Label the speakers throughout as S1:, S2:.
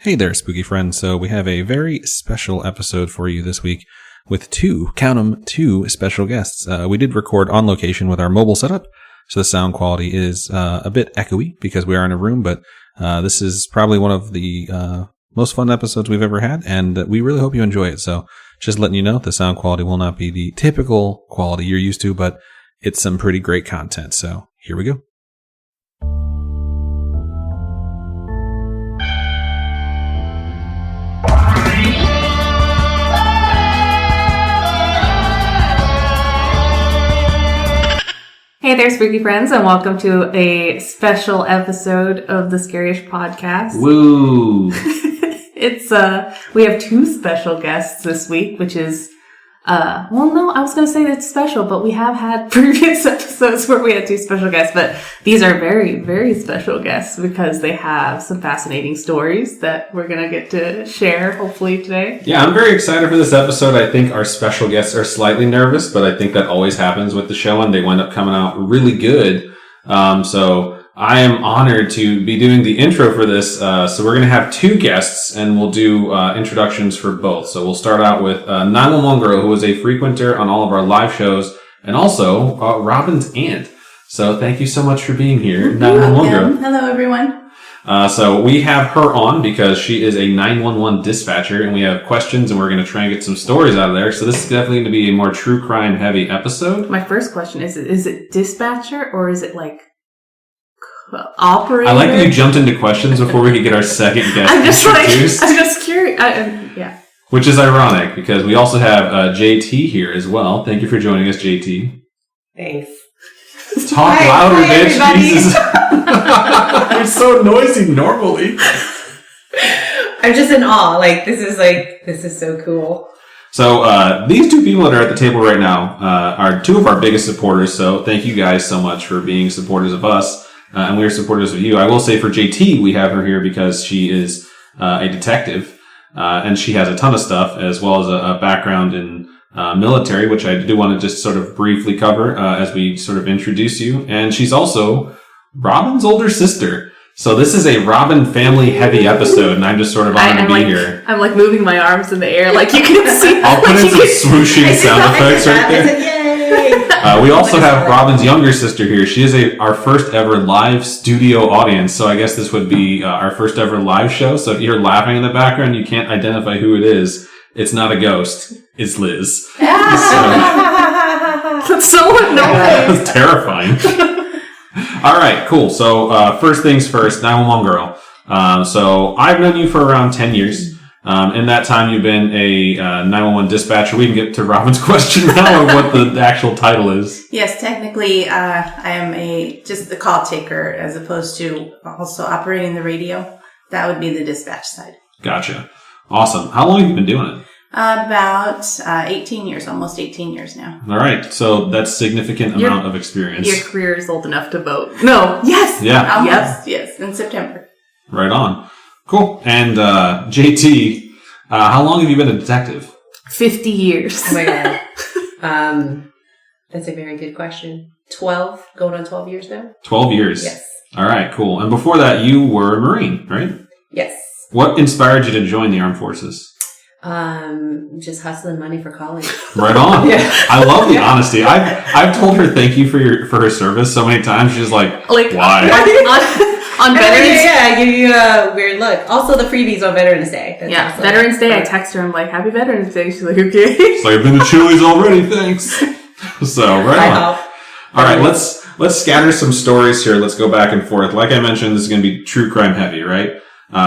S1: Hey there, spooky friends. So we have a very special episode for you this week with two special guests. We did record on location with our mobile setup, so the sound quality is a bit echoey because we are in a room, but this is probably one of the most fun episodes we've ever had, and we really hope you enjoy it. So just letting you know, the sound quality will not be the typical quality you're used to, but it's some pretty great content. So here we go.
S2: Hey there, spooky friends, and welcome to a special episode of the Scaryish podcast.
S1: Woo!
S2: We have two special guests this week, which is, I was going to say it's special, but we have had previous episodes where we had two special guests, but these are very, very special guests because they have some fascinating stories that we're going to get to share, hopefully, today.
S1: Yeah, I'm very excited for this episode. I think our special guests are slightly nervous, but I think that always happens with the show, and they wind up coming out really good. So I am honored to be doing the intro for this. So we're going to have two guests, and we'll do introductions for both. So we'll start out with 911 Girl, who is a frequenter on all of our live shows, and also Robin's aunt. So thank you so much for being here, 911 Girl.
S3: Hello, everyone.
S1: So we have her on because she is a 911 dispatcher, and we have questions, and we're going to try and get some stories out of there. So this is definitely going to be a more true crime heavy episode.
S2: My first question is it dispatcher or is it like operator?
S1: I like that you jumped into questions before we could get our second guest introduced.
S2: I'm just curious. Yeah.
S1: Which is ironic because we also have JT here as well. Thank you for joining us, JT.
S3: Thanks.
S1: Talk louder, bitch.
S3: Everybody.
S1: Jesus. You're so noisy normally.
S3: I'm just in awe. This is so cool.
S1: So these two people that are at the table right now are two of our biggest supporters. So thank you guys so much for being supporters of us. And we are supporters of you. I will say for JT, we have her here because she is a detective. And she has a ton of stuff, as well as a background in military, which I do want to just sort of briefly cover as we sort of introduce you. And she's also Robin's older sister. So this is a Robin family heavy episode, and I'm just sort of honored to be here.
S2: I'm like moving my arms in the air, like you can see.
S1: I'll put in some swooshing sound effects right there. We also have Robin's younger sister here. She is our first ever live studio audience, so I guess this would be our first ever live show. So if you're laughing in the background, you can't identify who it is. It's not a ghost. It's Liz.
S2: That's so annoying.
S1: That's terrifying. All right, cool. So first things first, 911 Girl. So I've known you for around 10 years. In that time, you've been a 911 dispatcher. We can get to Robin's question now of what the actual title is.
S3: Yes, technically, I am just the call taker as opposed to also operating the radio. That would be the dispatch side.
S1: Gotcha. Awesome. How long have you been doing it?
S3: About 18 years, almost 18 years now.
S1: All right. So that's significant amount of experience.
S2: Your career is old enough to vote. No.
S3: Yes.
S1: Yeah.
S3: Almost, yes, in September.
S1: Right on. Cool. And JT, how long have you been a detective?
S2: 50 years.
S4: Oh my God. That's a very good question. 12, going on 12 years now?
S1: 12 years.
S4: Yes.
S1: All right, cool. And before that, you were a Marine, right?
S4: Yes.
S1: What inspired you to join the armed forces?
S4: Just hustling money for college.
S1: Right on.
S4: Yeah.
S1: I love the honesty. I've told her thank you for her service so many times. She's like why?
S2: On Veterans
S4: Yeah, give you a weird look. Also, the freebies on Veterans Day.
S2: That's Veterans Day. I text her. I'm like, Happy Veterans Day. She's like, okay.
S1: It's like, I've been to Chili's already. Thanks. So right on. All right, let's scatter some stories here. Let's go back and forth. Like I mentioned, this is going to be true crime heavy, right?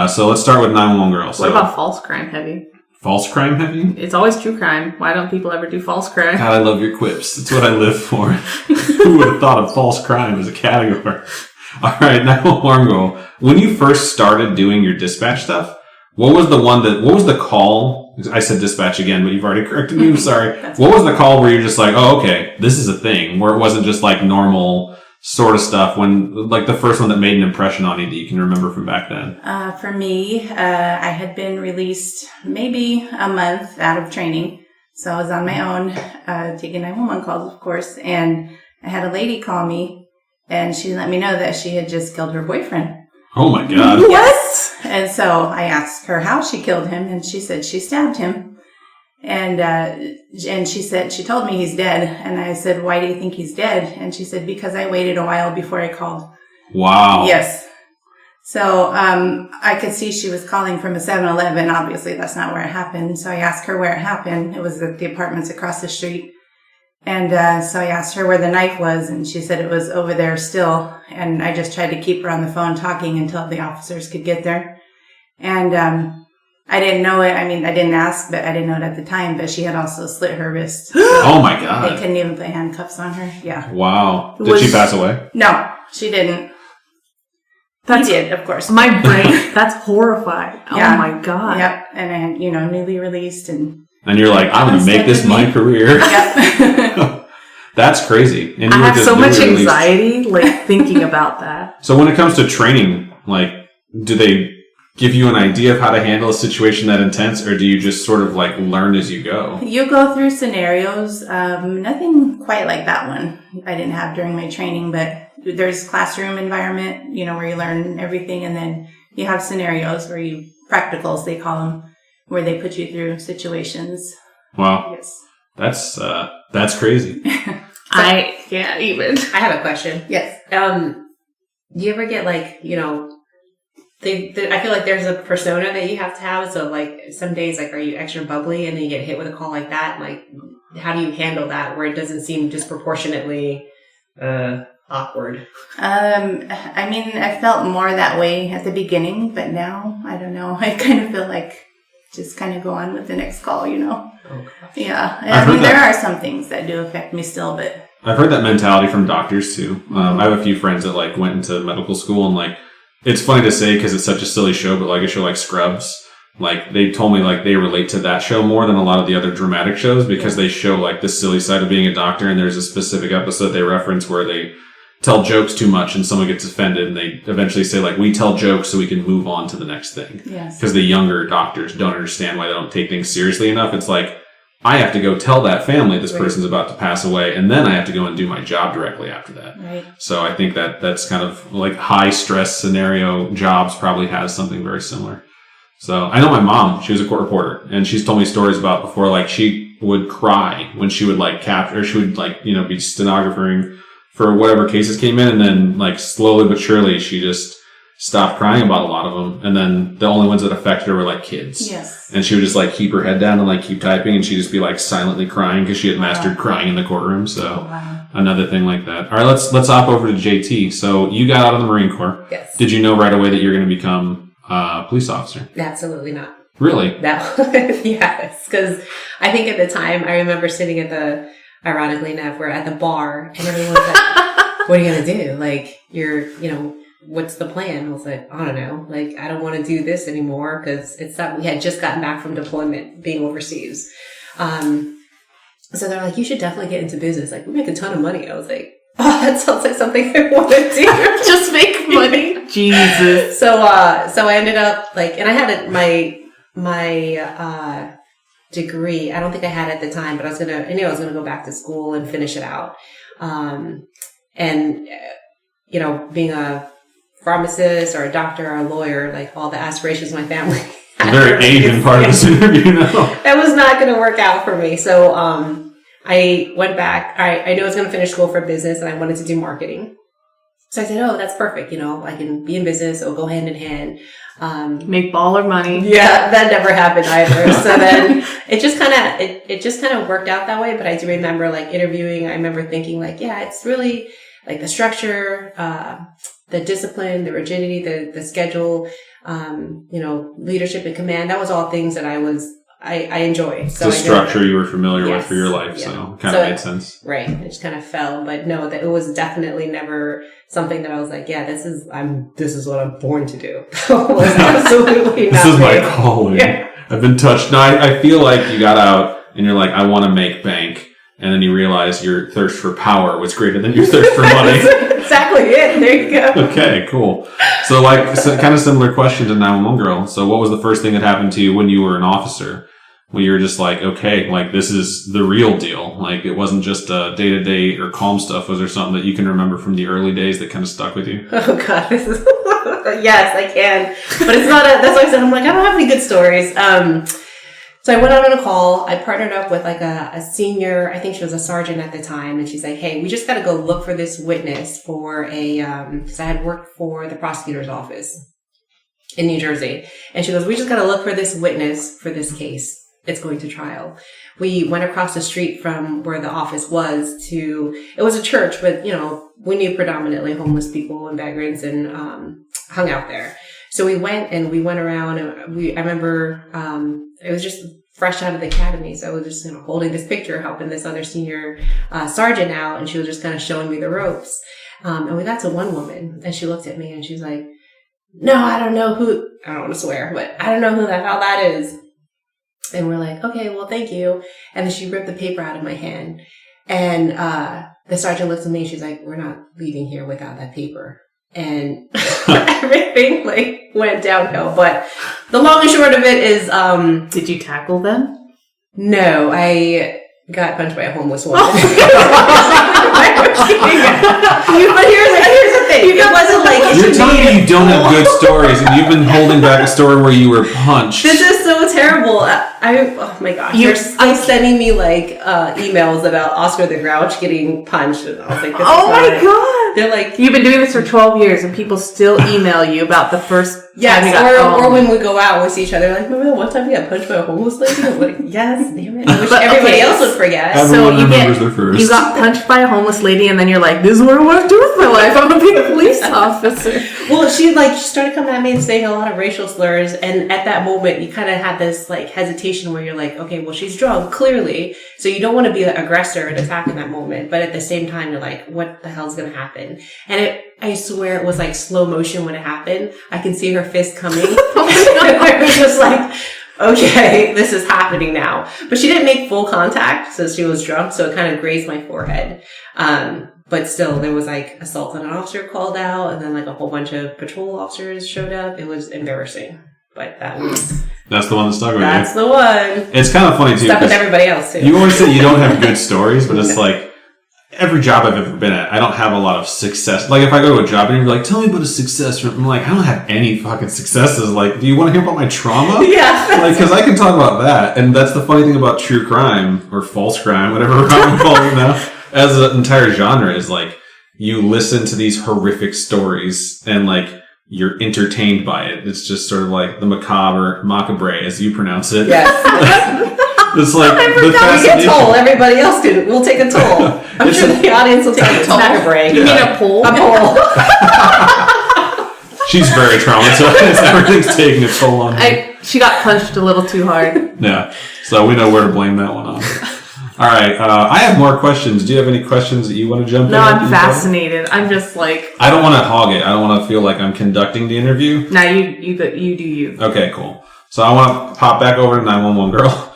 S1: So let's start with 911 Girl.
S2: What about false crime heavy?
S1: False crime heavy?
S2: It's always true crime. Why don't people ever do false crime?
S1: God, I love your quips. It's what I live for. Who would have thought of false crime as a category? All right, 911 Girl. When you first started doing your dispatch stuff, what was the call? I said dispatch again, but you've already corrected me. I'm sorry. What was the call where you're just like, oh, okay, this is a thing, where it wasn't just like normal sort of stuff, when like the first one that made an impression on you that you can remember from back then?
S3: For me, I had been released maybe a month out of training. So I was on my own, taking 911 calls, of course. And I had a lady call me, and she let me know that she had just killed her boyfriend.
S1: Oh my God.
S3: Yes. And so I asked her how she killed him, and she said she stabbed him. And she told me he's dead. And I said, why do you think he's dead? And she said, because I waited a while before I called.
S1: Wow.
S3: Yes. So I could see she was calling from a 7-Eleven. Obviously, that's not where it happened. So I asked her where it happened. It was at the apartments across the street. And so I asked her where the knife was, and she said it was over there still. And I just tried to keep her on the phone talking until the officers could get there. And I didn't know it. I mean, I didn't ask, but I didn't know it at the time. But she had also slit her wrist.
S1: Oh, my God.
S3: They couldn't even put handcuffs on her. Yeah.
S1: Wow. Did she pass away?
S3: No, she didn't. He did, of course.
S2: My brain, that's horrifying.
S3: Yeah.
S2: Oh, my God.
S3: Yep. And I had, newly released and...
S1: And you're like, I'm going to make this my career.
S3: Yep.
S1: That's crazy. And
S2: I
S1: you were
S2: have
S1: just
S2: so much
S1: newly released.
S2: anxiety, like, thinking about that.
S1: So when it comes to training, like, do they give you an idea of how to handle a situation that intense, or do you just sort of, like, learn as you go?
S3: You go through scenarios. Nothing quite like that one I didn't have during my training, but there's classroom environment, where you learn everything, and then you have scenarios where practicals, they call them, where they put you through situations.
S1: Wow.
S3: Yes.
S1: That's crazy.
S2: I can't even.
S4: I have a question.
S3: Yes.
S4: Do you ever get like, I feel like there's a persona that you have to have. So like some days, like, are you extra bubbly and then you get hit with a call like that? Like, how do you handle that where it doesn't seem disproportionately awkward?
S3: I mean, I felt more that way at the beginning, but now, I don't know. I kind of feel like just kind of go on with the next call,
S4: Oh, gosh.
S3: Yeah. I mean, there are some things that do affect me still, but...
S1: I've heard that mentality from doctors, too. I have a few friends that, like, went into medical school, and, like, it's funny to say because it's such a silly show, but, like, a show like Scrubs, like, they told me, like, they relate to that show more than a lot of the other dramatic shows because they show, like, the silly side of being a doctor, and there's a specific episode they reference where they tell jokes too much and someone gets offended, and they eventually say, like, we tell jokes so we can move on to the next thing.
S3: Yes.
S1: Because the younger doctors don't understand why they don't take things seriously enough. It's like, I have to go tell that family this person's about to pass away, and then I have to go and do my job directly after that.
S3: Right.
S1: So I think that's kind of like high stress scenario jobs probably has something very similar. So I know my mom, she was a court reporter, and she's told me stories about before, like, she would cry when she would, like, capture, or she would, like, be stenographing for whatever cases came in, and then, like, slowly but surely she just stopped crying about a lot of them, and then the only ones that affected her were, like, kids.
S3: Yes.
S1: And she would just, like, keep her head down and, like, keep typing, and she'd just be, like, silently crying because she had mastered crying in the courtroom. So another thing like that. All right, let's hop over to JT. So you got out of the Marine Corps.
S4: Yes.
S1: Did you know right away that you're going to become a police officer?
S4: Absolutely not.
S1: Really?
S4: Yes, because I think at the time, I remember sitting ironically enough, we're at the bar, and everyone's like, what are you going to do? Like, what's the plan? I was like, I don't know. Like, I don't want to do this anymore because it's that we had just gotten back from deployment being overseas. So they're like, you should definitely get into business. Like, we make a ton of money. I was like, oh, that sounds like something I want to do.
S2: Just make money. Jesus.
S4: So I ended up like, and I had my degree. I don't think I had it at the time, but I knew I was gonna go back to school and finish it out. Being a pharmacist or a doctor or a lawyer, like all the aspirations of my family.
S1: The very Asian part of this interview now.
S4: It was not going to work out for me. So I went back. I knew I was going to finish school for business, and I wanted to do marketing. So I said, oh, that's perfect. I can be in business. It'll go hand in hand.
S2: Make baller money.
S4: Yeah, that never happened either. So then it just kind of worked out that way. But I do remember like interviewing. I remember thinking like, yeah, it's really like the structure, the discipline, the rigidity, the schedule, leadership and command. That was all things that I enjoyed. So
S1: the structure you were familiar with for your life,
S4: yeah.
S1: So kind of made sense.
S4: Right. It just kind of fell. But no, that it was definitely never something that I was like, yeah, this is what I'm born to do. It was absolutely not.
S1: This is my calling.
S4: Yeah.
S1: I've been touched. No, I feel like you got out and you're like, I want to make bank. And then you realize your thirst for power was greater than your thirst for money.
S4: Exactly it. There you go.
S1: Okay, cool. So kind of similar question to 911 Girl. So what was the first thing that happened to you when you were an officer? When you were just like, okay, like this is the real deal. Like it wasn't just day-to-day or calm stuff. Was there something that you can remember from the early days that kind of stuck with you?
S4: Oh God, this is Yes, I can. But it's not that's why I said, I'm like, I don't have any good stories. So I went out on a call. I partnered up with like a senior, I think she was a sergeant at the time. And she's like, hey, we just got to go look for this witness for because I had worked for the prosecutor's office in New Jersey. And she goes, we just got to look for this witness for this case. It's going to trial. We went across the street from where the office was it was a church, but we knew predominantly homeless people and vagrants and hung out there. So we went around and I remember, it was just fresh out of the academy. So I was just, holding this picture, helping this other senior, sergeant out. And she was just kind of showing me the ropes. And we got to one woman and she looked at me and she's like, no, I don't want to swear, but I don't know who the hell that is. And we're like, okay, well, thank you. And then she ripped the paper out of my hand. And the sergeant looks at me and she's like, we're not leaving here without that paper. And everything went downhill. But the long and short of it is,
S2: did you tackle them?
S4: No, I got punched by a homeless woman. But here's the thing. It wasn't like
S1: you're telling me you don't have good stories, and you've been holding back a story where you were punched.
S4: This is so terrible. Oh my gosh. They're still sending me emails about Oscar the Grouch getting punched, and I was like,
S2: oh my god.
S4: They're like,
S2: you've been doing this for 12 years, and people still email you about the first
S4: yes, or when we go out and we see each other, like, remember that one time you got punched by a homeless lady? I'm like, yes, damn it. I wish everybody else would forget.
S1: Everyone remembers their first.
S2: You got punched by a homeless lady, and then you're like, this is what I want to do with my life. I'm going to be a police officer.
S4: Well, she started coming at me and saying a lot of racial slurs, and at that moment, you kind of had this hesitation where you're like, okay, well, she's drunk, clearly, so you don't want to be the aggressor and attack in that moment, but at the same time, you're like, what the hell's going to happen? And I swear it was slow motion when it happened. I can see her fist coming. I was just like, okay, this is happening now. But she didn't make full contact, so she was drunk, so it kind of grazed my forehead. But still, there was assault on an officer called out, and then a whole bunch of patrol officers showed up. It was embarrassing. But
S1: that's the one that stuck with you.
S4: That's the one.
S1: It's kind of funny too.
S4: Stuck with everybody else too.
S1: You always say you don't have good stories, but it's every job I've ever been at, I don't have a lot of success. If I go to a job and you're like, tell me about a success, I'm like, I don't have any fucking successes. Do you want to hear about my trauma?
S4: Yeah.
S1: Because I can talk about that. And that's the funny thing about true crime, or false crime, whatever I'm calling it now, as an entire genre, is you listen to these horrific stories and you're entertained by it. It's just sort of the macabre, as you pronounce it.
S4: Yes.
S1: It's
S4: the fascination. We get toll. Everybody else will take a toll. I'm sure the audience will take a toll. Macabre.
S2: You mean a poll?
S4: A poll.
S1: She's very traumatized. Everything's taking a toll on her.
S2: She got punched a little too hard.
S1: Yeah. So we know where to blame that one on. All right. I have more questions. Do you have any questions that you want to jump in?
S2: No, I'm fascinated. I'm just
S1: I don't want to hog it. I don't want to feel like I'm conducting the interview.
S2: No, you do you.
S1: Okay, cool. So I want to pop back over to 911 Girl.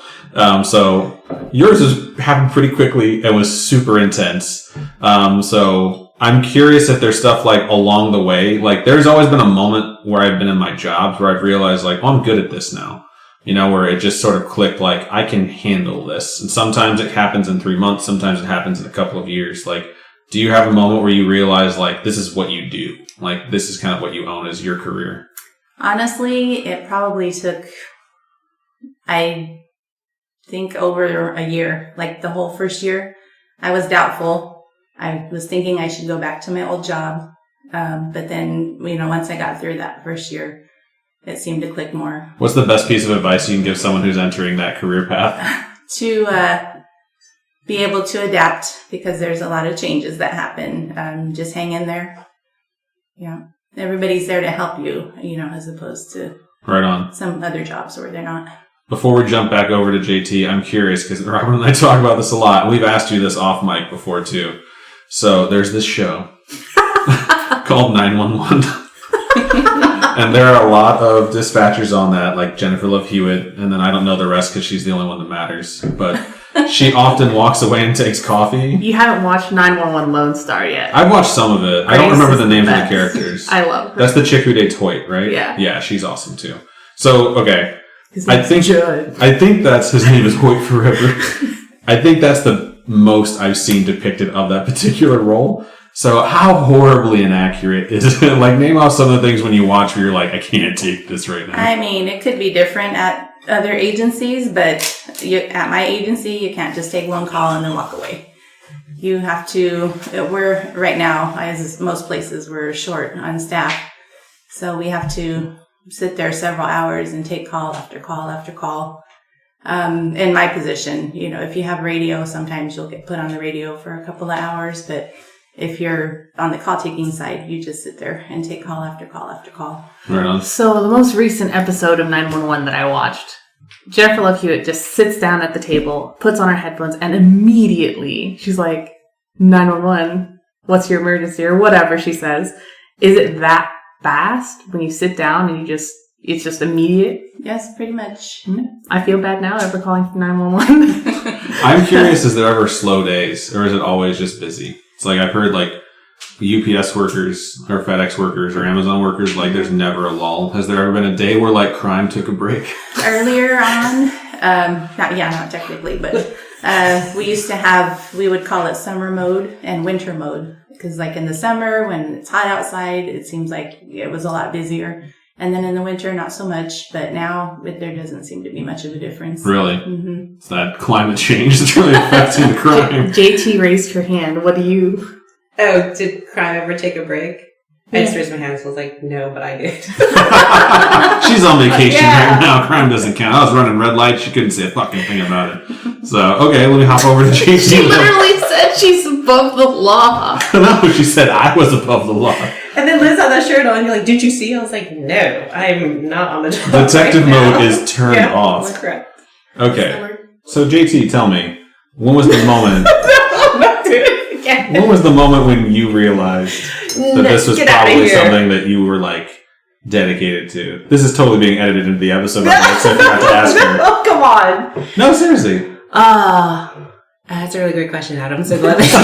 S1: So yours happened pretty quickly and was super intense. So I'm curious if there's stuff along the way. There's always been a moment where I've been in my jobs where I've realized oh, I'm good at this now. Where it just sort of clicked I can handle this. And sometimes it happens in 3 months. Sometimes it happens in a couple of years. Do you have a moment where you realize this is what you do? This is kind of what you own as your career?
S3: Honestly, it probably took, I think, over a year. The whole first year, I was doubtful. I was thinking I should go back to my old job. But then, once I got through that first year, it seemed to click more.
S1: What's the best piece of advice you can give someone who's entering that career path?
S3: To be able to adapt, because there's a lot of changes that happen. Just hang in there. Yeah. Everybody's there to help you, as opposed to
S1: right on
S3: some other jobs where they're not.
S1: Before we jump back over to JT, I'm curious, because Robin and I talk about this a lot. We've asked you this off mic before, too. So there's this show called 911. And there are a lot of dispatchers on that, like Jennifer Love Hewitt, and then I don't know the rest because she's the only one that matters. But she often walks away and takes coffee.
S2: You haven't watched 911 Lone Star yet.
S1: I've watched some of it. I don't remember the names of the characters.
S2: I love her.
S1: That's the chick who dates Hoyt, right?
S2: Yeah.
S1: Yeah, she's awesome, too. So, okay.
S2: I
S1: think that's his name is Hoyt Forever. I think that's the most I've seen depicted of that particular role. So how horribly inaccurate is it? Like, name off some of the things when you watch where you're like, I can't take this right now.
S3: I mean, it could be different at other agencies, but at my agency, you can't just take one call and then walk away. You have to, we're right now, as most places, we're short on staff. So we have to sit there several hours and take call after call after call. In my position, you know, if you have radio, sometimes you'll get put on the radio for a couple of hours, but if you're on the call taking side, you just sit there and take call after call after call.
S1: Right on.
S2: So the most recent episode of 911 that I watched, Jennifer Love Hewitt just sits down at the table, puts on her headphones, and immediately she's like, 911, what's your emergency? Or whatever she says. Is it that fast when you sit down and it's just immediate?
S3: Yes, pretty much.
S2: I feel bad now ever calling for 911.
S1: I'm curious, is there ever slow days or is it always just busy? It's like I've heard like UPS workers or FedEx workers or Amazon workers, like there's never a lull. Has there ever been a day where like crime took a break?
S3: Earlier on, not technically, but we would call it summer mode and winter mode. Because like in the summer, when it's hot outside, it seems like it was a lot busier. And then in the winter, not so much. But now there doesn't seem to be much of a difference.
S1: Really?
S3: Mm-hmm.
S1: It's that climate change that's really affecting the crime.
S2: JT raised her hand. What do you...
S4: Oh, did crime ever take a break? I just raised my hand, so I was like, no, but I did.
S1: She's on vacation right now. Crime doesn't count. I was running red lights. She couldn't say a fucking thing about it. So, okay, let me hop over to JT.
S2: She literally said she's above the law.
S1: No, she said I was above the law.
S4: And then Liz had that shirt on. You're like, did you see? I was like, no, I'm not on the job.
S1: Detective
S4: right
S1: mode
S4: now.
S1: is turned off.
S4: That's correct.
S1: Okay. So, JT, tell me, when was the moment...
S4: Not doing it again.
S1: When was the moment when you realized that this was
S4: Get out of
S1: probably
S4: here.
S1: something that you were like dedicated to? This is totally being edited into the episode, by the way, so I forgot to ask her.
S4: Oh, come on.
S1: No, seriously.
S4: That's a really great question, Adam. So glad that you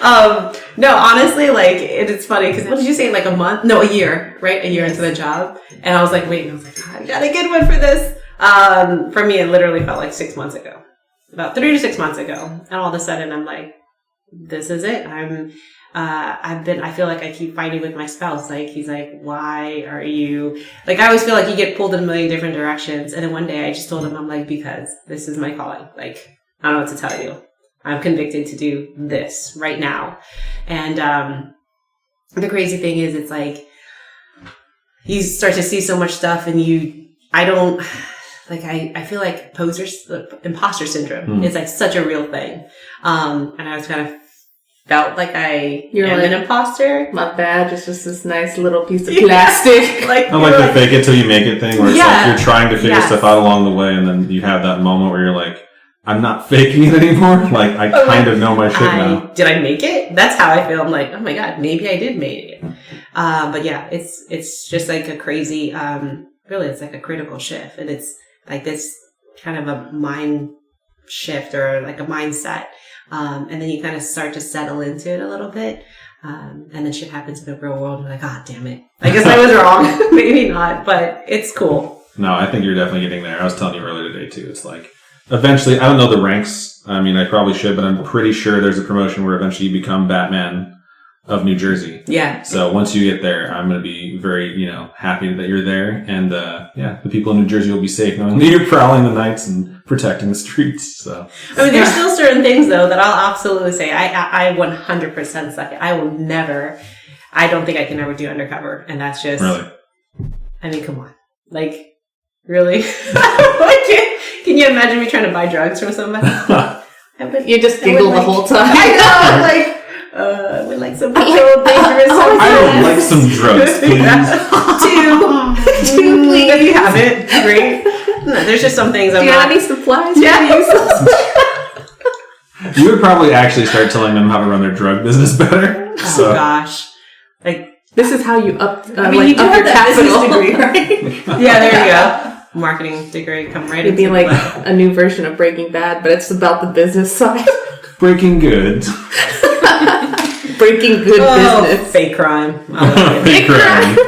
S4: asked. No, honestly, like, it's funny, because what did you say, like a month? No, a year, right? A year into the job. And I was like, wait, and I was like, I got a good one for this. For me, it literally felt like 6 months ago. About 3 to 6 months ago. And all of a sudden, I'm like, this is it. I feel like I keep fighting with my spouse. Like, he's like, why are you, like, I always feel like you get pulled in a million different directions. And then one day I just told him, I'm like, because this is my calling. Like, I don't know what to tell you. I'm convicted to do this right now. And, the crazy thing is, it's like, you start to see so much stuff and I feel like imposter syndrome is like such a real thing. And I was kind of felt like I am an imposter.
S2: My badge is just this nice little piece of plastic.
S1: I like the fake it till you make it thing, where it's like you're trying to figure stuff out along the way, and then you have that moment where you're like, I'm not faking it anymore. Like, I kind of know my shit now.
S4: Did I make it? That's how I feel. I'm like, oh my God, maybe I did make it. But yeah, it's just like a crazy, really, it's like a critical shift. And it's like this kind of a mind shift or like a mindset. And then you kind of start to settle into it a little bit. And then shit happens in the real world. And you're like, ah, damn it. I guess I was wrong. Maybe not, but it's cool.
S1: No, I think you're definitely getting there. I was telling you earlier today too. It's like, eventually, I don't know the ranks. I mean, I probably should, but I'm pretty sure there's a promotion where eventually you become Batman of New Jersey.
S4: Yeah.
S1: So once you get there, I'm going to be very, happy that you're there. And, the people in New Jersey will be safe knowing that you're prowling the nights and protecting the streets. So,
S4: I mean, there's still certain things though that I'll absolutely say I 100% suck it. I don't think I can ever do undercover. And that's just,
S1: really?
S4: I mean, come on. Like, really? Can you imagine me trying to buy drugs from somebody?
S2: You just giggle the whole time.
S4: I know, I would like some controlled dangerous substance.
S1: I would like some drugs, please.
S4: Two, please. If you have it, great. No, there's just some things I'm
S2: Do you
S4: not.
S2: have any supplies?
S4: Yeah.
S1: You would probably actually start telling them how to run their drug business better.
S4: Oh gosh. Like,
S2: this is how you up.
S4: you do have
S2: your
S4: that
S2: capital.
S4: business degree, right? Yeah, there you go. Marketing degree, come right
S2: It'd be
S4: into
S2: like
S4: play.
S2: a new version of Breaking Bad, but it's about the business side.
S1: Breaking Good.
S2: Breaking Good business.
S4: Fake crime. I love it.
S1: Fake crime.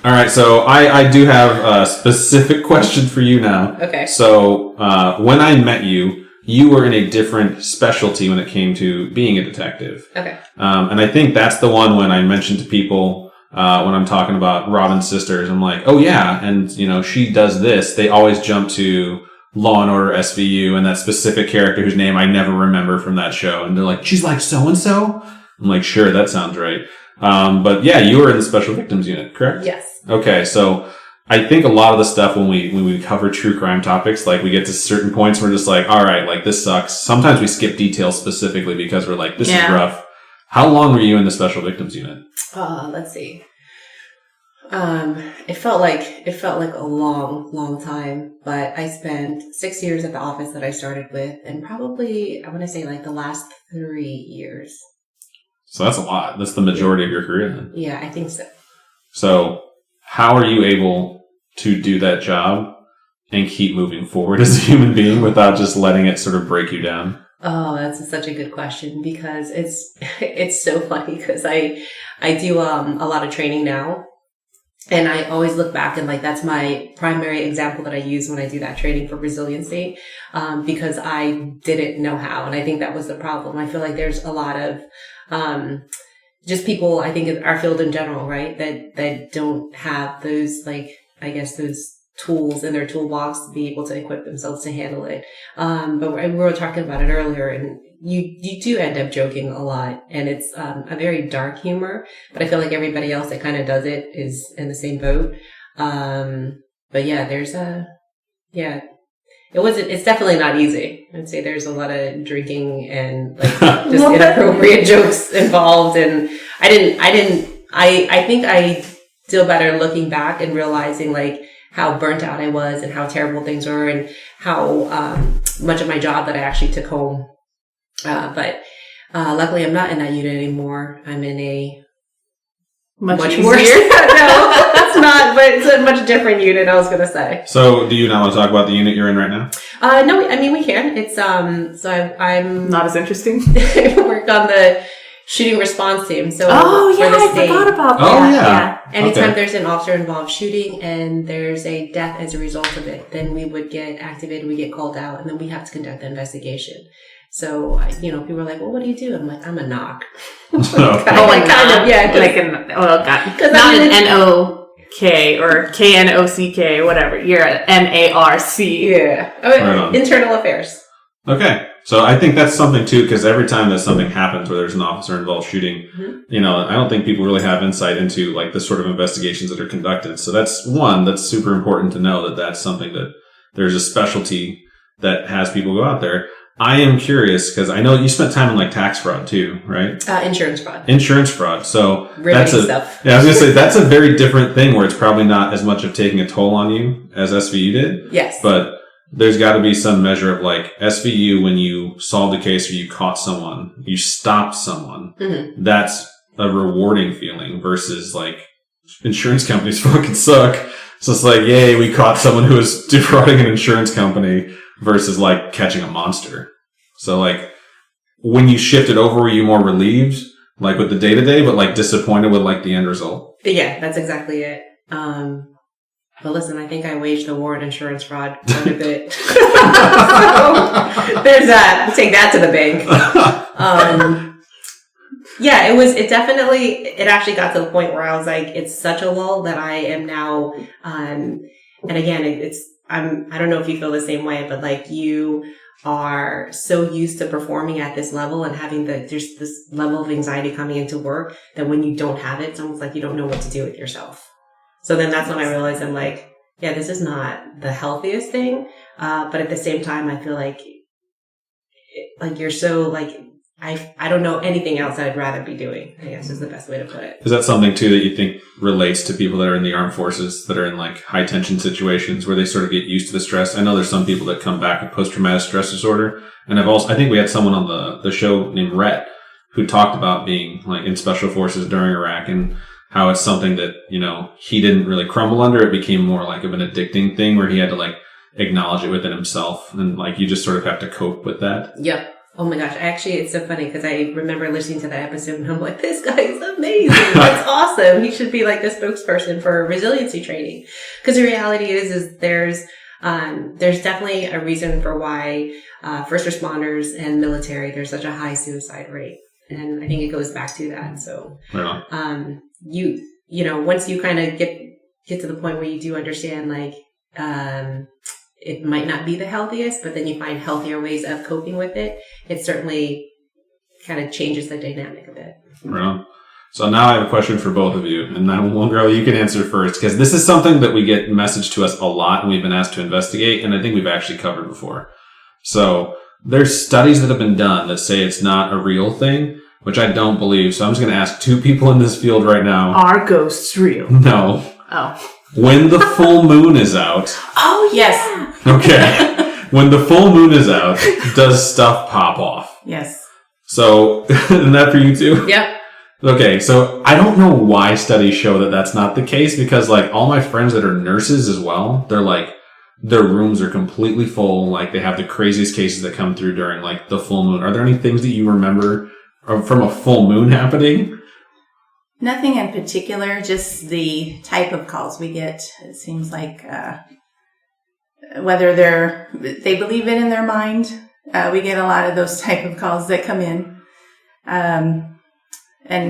S1: All right, so I do have a specific question for you now.
S4: Okay.
S1: So when I met you you were in a different specialty when it came to being a detective.
S4: Okay.
S1: And I think that's the one when I mentioned to people, when I'm talking about Robin's sisters, I'm like, oh yeah, and she does this. They always jump to Law and Order SVU and that specific character whose name I never remember from that show. And they're like, she's like so-and-so? I'm like, sure, that sounds right. But yeah, you were in the Special Victims Unit, correct?
S4: Yes.
S1: Okay, so I think a lot of the stuff when we cover true crime topics, like we get to certain points, we're just like, all right, like this sucks. Sometimes we skip details specifically because we're like, this is rough. How long were you in the Special Victims Unit?
S4: Let's see. It felt like a long time, but I spent 6 years at the office that I started with, and probably I want to say like the last 3 years.
S1: So that's a lot. That's the majority of your career then.
S4: Yeah, I think so.
S1: So how are you able to do that job and keep moving forward as a human being without just letting it sort of break you down?
S4: Oh, that's such a good question, because it's so funny, because I do a lot of training now. And I always look back and like, that's my primary example that I use when I do that training for resiliency, because I didn't know how. And I think that was the problem. I feel like there's a lot of, just people, I think in our field in general, right, that don't have those, like, I guess those tools in their toolbox to be able to equip themselves to handle it. But we were talking about it earlier, and you do end up joking a lot, and it's a very dark humor, but I feel like everybody else that kind of does it is in the same boat. But yeah, it's definitely not easy. I'd say there's a lot of drinking and like just inappropriate jokes involved, and I think I feel better looking back and realizing like how burnt out I was and how terrible things were, and how much of my job that I actually took home. But luckily I'm not in that unit anymore. I'm in a much worse. No, it's not, but it's a much different unit, I was going to say.
S1: So do you not want to talk about the unit you're in right now?
S4: No, I mean, we can. It's, so I'm
S2: not as interesting.
S4: I work on the shooting response team. So
S2: I forgot about that.
S1: Oh, yeah.
S4: Anytime there's an officer involved shooting and there's a death as a result of it, then we would get activated, we get called out, and then we have to conduct the investigation. So, people are like, well, what do you do? I'm like, I'm a knock.
S2: God. Like not an N-O-K or K-N-O-C-K, whatever. You're an M-A-R-C.
S4: Yeah.
S1: Right,
S4: internal affairs.
S1: Okay. So I think that's something too, because every time that something happens where there's an officer involved shooting, I don't think people really have insight into like the sort of investigations that are conducted. So that's super important to know that that's something that there's a specialty that has people go out there. I am curious because I know you spent time in like tax fraud too, right?
S4: Insurance fraud.
S1: Insurance fraud. So
S4: riveting stuff.
S1: Yeah, I was going to say that's a very different thing where it's probably not as much of taking a toll on you as SVU did.
S4: Yes.
S1: But there's got to be some measure of like SVU, when you solved a case or you caught someone, you stopped someone. Mm-hmm. That's a rewarding feeling versus like insurance companies fucking suck. So it's like, yay, we caught someone who was defrauding an insurance company versus like catching a monster. So like when you shifted over, were you more relieved like with the day to day, but like disappointed with like the end result?
S4: Yeah, that's exactly it. But listen, I think I waged the war on insurance fraud quite a bit. So there's that. Take that to the bank. Yeah, it actually got to the point where I was like, it's such a lull that I am now, and again, I don't know if you feel the same way, but like you are so used to performing at this level and having there's this level of anxiety coming into work that when you don't have it, it's almost like you don't know what to do with yourself. So then that's when I realized I'm like, yeah, this is not the healthiest thing. But at the same time, I feel like you're so like, I don't know anything else that I'd rather be doing, I guess is the best way to put it.
S1: Is that something too that you think relates to people that are in the armed forces, that are in like high tension situations where they sort of get used to the stress? I know there's some people that come back with post-traumatic stress disorder. And I think we had someone on the show named Rhett who talked about being like in special forces during Iraq and how it's something that, he didn't really crumble under. It became more like of an addicting thing where he had to like acknowledge it within himself. And like, you just sort of have to cope with that.
S4: Yep. Oh my gosh. Actually, it's so funny because I remember listening to that episode and I'm like, this guy is amazing. That's awesome. He should be like the spokesperson for resiliency training. Because the reality is there's there's definitely a reason for why first responders and military, there's such a high suicide rate. And I think it goes back to that. So, you know, once you kind of get to the point where you do understand, like, it might not be the healthiest, but then you find healthier ways of coping with it, it certainly kind of changes the dynamic a bit.
S1: Right on. So now I have a question for both of you. And 911 girl, you can answer first, because this is something that we get messaged to us a lot and we've been asked to investigate, and I think we've actually covered before. So there's studies that have been done that say it's not a real thing, which I don't believe. So I'm just going to ask two people in this field right now.
S2: Are ghosts real?
S1: No.
S2: Oh.
S1: When the full moon is out.
S2: Oh,
S3: Yes.
S1: Okay. When the full moon is out, does stuff pop off?
S3: Yes.
S1: So, isn't that for you too?
S4: Yep.
S1: Okay, so I don't know why studies show that that's not the case, because like all my friends that are nurses as well, they're like, their rooms are completely full. Like they have the craziest cases that come through during like the full moon. Are there any things that you remember from a full moon happening?
S3: Nothing in particular, just the type of calls we get. It seems like whether they believe it in their mind, we get a lot of those type of calls that come in. And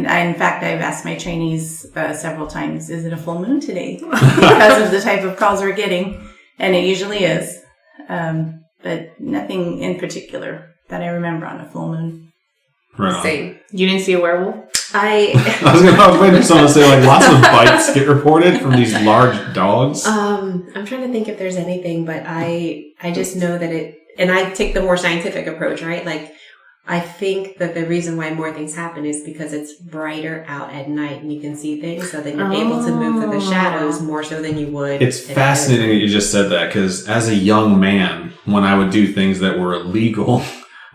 S3: in fact, I've asked my trainees several times, is it a full moon today? Because of the type of calls we're getting. And it usually is. But nothing in particular that I remember on a full moon.
S1: Right on.
S4: Same.
S2: You didn't see a werewolf?
S1: I was waiting for someone to say like lots of bites get reported from these large dogs.
S4: I'm trying to think if there's anything, but I just know that and I take the more scientific approach, right? Like, I think that the reason why more things happen is because it's brighter out at night and you can see things, so then you're able to move through the shadows more so than you would.
S1: It's fascinating that you just said that, because as a young man, when I would do things that were illegal,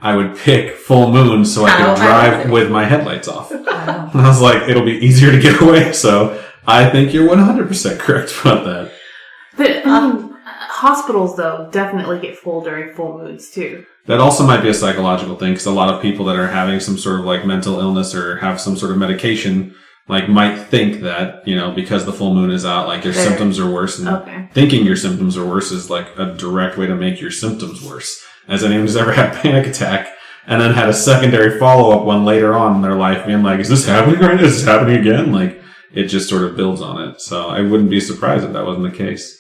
S1: I would pick full moon so I could drive with my headlights off. And I was like, it'll be easier to get away. So I think you're 100% correct about that.
S2: But hospitals, though, definitely get full during full moons, too.
S1: That also might be a psychological thing, because a lot of people that are having some sort of like mental illness or have some sort of medication, like might think that, you know, because the full moon is out, like your symptoms are worse. And thinking your symptoms are worse is like a direct way to make your symptoms worse. As anyone who's ever had a panic attack and then had a secondary follow-up one later on in their life being like, is this happening right now? Is this happening again? Like, it just sort of builds on it. So I wouldn't be surprised if that wasn't the case.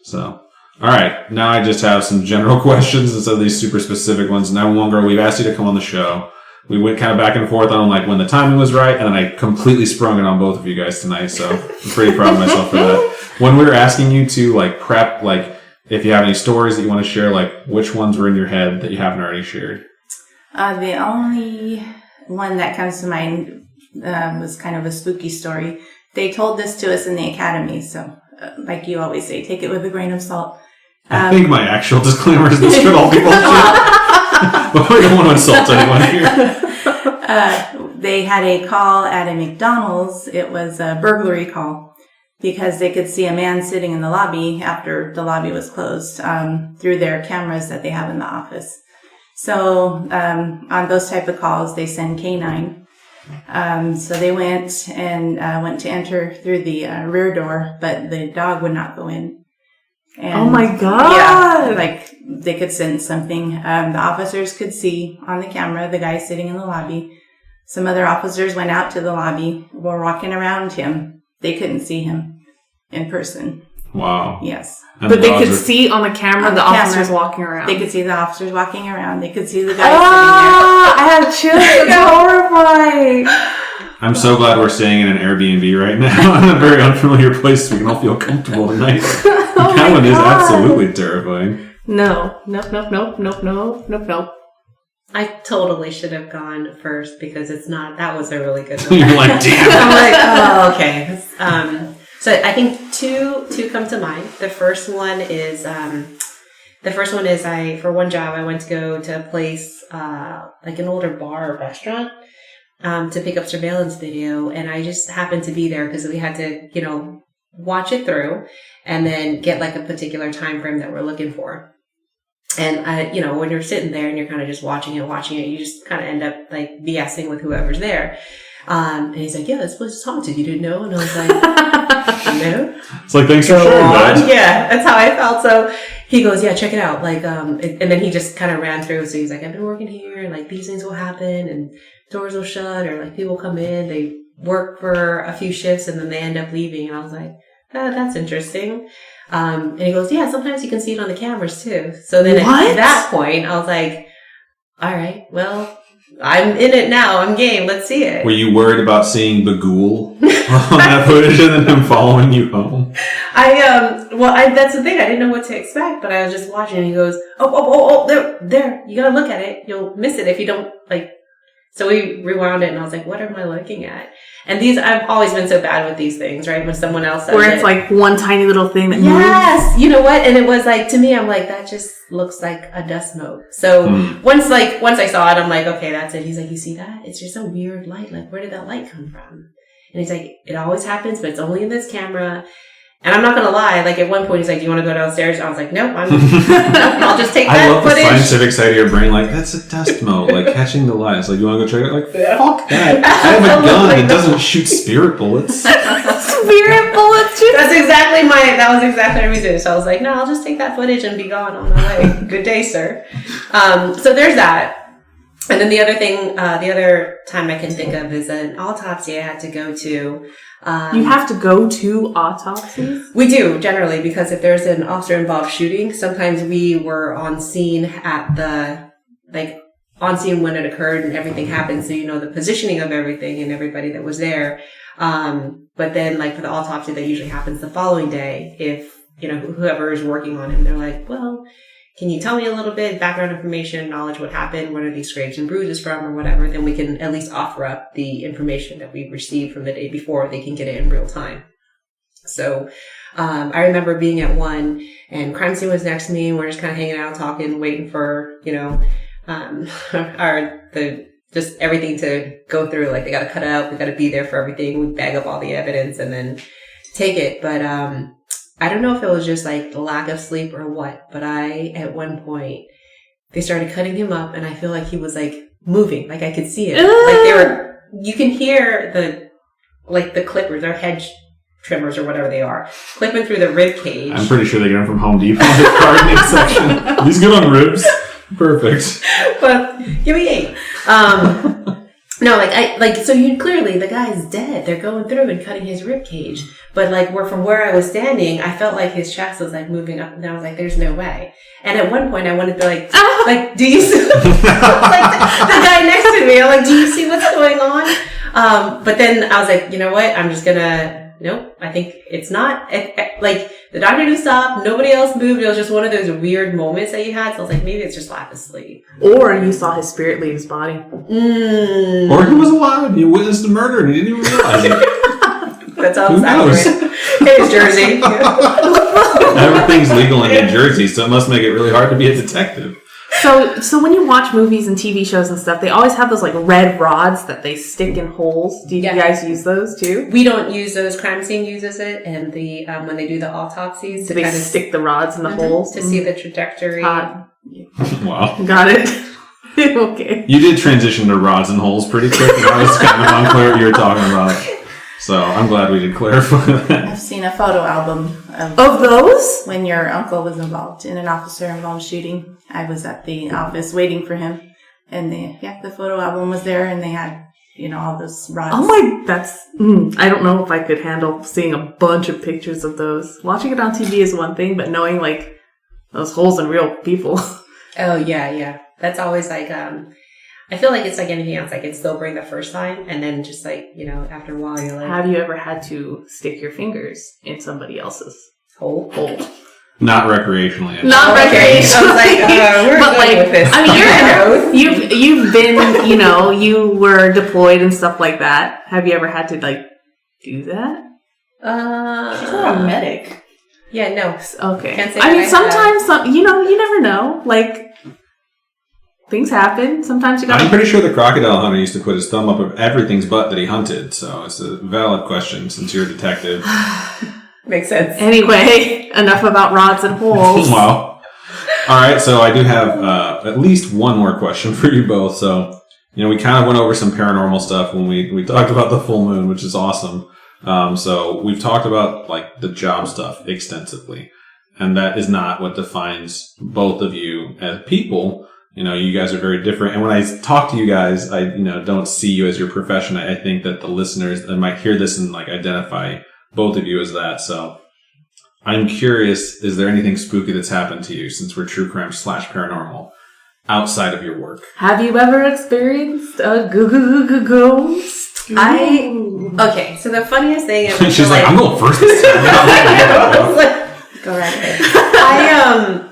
S1: So, all right. Now I just have some general questions instead of these super specific ones. Now, one girl, we've asked you to come on the show. We went kind of back and forth on like when the timing was right, and then I completely sprung it on both of you guys tonight. So I'm pretty proud of myself for that. When we were asking you to like prep, like, if you have any stories that you want to share, like which ones were in your head that you haven't already shared?
S3: The only one that comes to mind was kind of a spooky story. They told this to us in the academy, so like you always say, take it with a grain of salt.
S1: I think my actual disclaimer is this could all be bullshit. But we don't want to insult anyone here.
S3: They had a call at a McDonald's. It was a burglary call, because they could see a man sitting in the lobby after the lobby was closed through their cameras that they have in the office. So on those type of calls, they send K9. So they went to enter through the rear door, but the dog would not go in. And,
S2: oh my God!
S3: Yeah, like they could sense something. The officers could see on the camera the guy sitting in the lobby. Some other officers went out to the lobby, were walking around him. They couldn't see him in person.
S1: Wow.
S3: Yes.
S1: And
S2: but they could see on the camera the officers walking around.
S3: They could see the officers walking around. They could see the guy
S2: I have chills. It's horrifying.
S1: I'm so glad we're staying in an Airbnb right now in a very unfamiliar place so we can all feel comfortable tonight. That one is absolutely terrifying.
S2: No.
S4: I totally should have gone first because that was a really good one.
S1: You're like, damn.
S4: I'm like, oh, okay. So I think two come to mind. The first one is for one job, I went to go to a place, like an older bar or restaurant, to pick up surveillance video. And I just happened to be there because we had to, watch it through and then get like a particular time frame that we're looking for. And when you're sitting there and you're kind of just watching it, you just kind of end up like BSing with whoever's there. And he's like, yeah, this place is haunted. You didn't know? And I was like, no.
S1: It's like, thanks for sharing that.
S4: Yeah, that's how I felt. So he goes, yeah, check it out. Like, and then he just kind of ran through. So he's like, I've been working here, and like these things will happen, and doors will shut, or like people come in, they work for a few shifts, and then they end up leaving. And I was like, oh, that's interesting. And he goes, yeah, sometimes you can see it on the cameras too. So then at that point, I was like, all right, well, I'm in it now. I'm game. Let's see it.
S1: Were you worried about seeing the ghoul on that footage and then him following you home?
S4: That's the thing. I didn't know what to expect, but I was just watching, and he goes, oh, there. You gotta look at it. You'll miss it if you don't, like. So we rewound it, and I was like, what am I looking at? And I've always been so bad with these things, right? When someone else says
S2: where it's like one tiny little thing that moves.
S4: Yes! You know what? And it was like, to me, I'm like, that just looks like a dust mote. So once I saw it, I'm like, okay, that's it. He's like, you see that? It's just a weird light. Like, where did that light come from? And he's like, it always happens, but it's only in this camera. And I'm not going to lie, like at one point he's like, do you want to go downstairs? I was like, nope, I'll just take that footage.
S1: I love the scientific side of your brain, like, that's a dust mote, like catching the lights. Like, you want to go check it? Like, fuck that. I have a gun that doesn't shoot spirit bullets.
S2: Spirit bullets?
S4: That was exactly the reason. So I was like, no, I'll just take that footage and be gone on my way. Good day, sir. So there's that. And then the other time I can think of is an autopsy I had to go to.
S2: You have to go to autopsies?
S4: We do, generally, because if there's an officer-involved shooting, sometimes we were on scene on scene when it occurred and everything happened, so you know the positioning of everything and everybody that was there. But then, like, for the autopsy, that usually happens the following day if, you know, whoever is working on him, they're like, well, can you tell me a little bit, background information, knowledge, what happened, what are these scrapes and bruises from, or whatever, then we can at least offer up the information that we received from the day before. They can get it in real time. So I remember being at one, and crime scene was next to me, and we're just kind of hanging out, talking, waiting for, you know, just everything to go through. Like, they got to cut out, we got to be there for everything, we bag up all the evidence, and then take it. But I don't know if it was just like the lack of sleep or what, but at one point, they started cutting him up, and I feel like he was like moving, like I could see it. Like you can hear the clippers, or hedge trimmers or whatever they are, clipping through the rib cage.
S1: I'm pretty sure they get them from Home Depot in the gardening section. He's good on ribs. Perfect.
S4: But give me 8. No, so you clearly, the guy's dead. They're going through and cutting his rib cage. But like, from where I was standing, I felt like his chest was like moving up and down. I was like, there's no way. And at one point I wanted to be like, do you see, like the guy next to me, I'm like, do you see what's going on? But then I was like, you know what? I'm just nope, I think it's not. Like, the doctor didn't stop. Nobody else moved. It was just one of those weird moments that you had. So I was like, maybe it's just lack of sleep.
S2: Or you saw his spirit leave his body.
S1: Or he was alive. You witnessed a murder and he didn't even realize it.
S4: That's all accurate. It's Jersey.
S1: Everything's legal in New Jersey, so it must make it really hard to be a detective.
S2: So when you watch movies and TV shows and stuff, they always have those like red rods that they stick in holes. Do you guys use those too?
S4: We don't use those. Crime scene uses it, and the when they do the autopsies,
S2: do they stick the rods in the holes
S4: to see the trajectory?
S1: Wow,
S2: got it. Okay.
S1: You did transition to rods and holes pretty quick, and I was kind of unclear what you were talking about. So I'm glad we did clarify that.
S3: I've seen a photo album
S2: of those
S3: when your uncle was involved in an officer-involved shooting. I was at the office waiting for him, and the photo album was there, and they had, you know, all those rods.
S2: Oh my, I don't know if I could handle seeing a bunch of pictures of those. Watching it on TV is one thing, but knowing like those holes in real people.
S4: Oh yeah. That's always like, I feel like it's like anything else. I can still bring the first time, and then just like, you know, after a while, you're like,
S2: have you ever had to stick your fingers in somebody else's
S4: hole?
S1: Not recreationally.
S2: Not recreationally.
S4: I was like,
S2: but like, with this. I mean, you've been, you know, you were deployed and stuff like that. Have you ever had to like do that?
S3: She's not a medic.
S4: Yeah, no.
S2: Okay. Can't say I mean, sometimes, you know, you never know. Like, things happen. Sometimes you gotta...
S1: I'm pretty sure the crocodile hunter used to put his thumb up of everything's butt that he hunted, so it's a valid question since you're a detective.
S4: Makes sense.
S2: Anyway, enough about rods and holes.
S1: Wow. All right, so I do have at least one more question for you both. So, you know, we kind of went over some paranormal stuff when we talked about the full moon, which is awesome. So we've talked about like the job stuff extensively. And that is not what defines both of you as people. You know, you guys are very different. And when I talk to you guys, I, don't see you as your profession. I think that the listeners that might hear this and like identify both of you as that. So I'm curious, is there anything spooky that's happened to you since we're true crime / paranormal outside of your work?
S2: Have you ever experienced a ghost?
S3: Okay, so the funniest thing is
S1: She's like, I'm going first this time.
S3: go right ahead.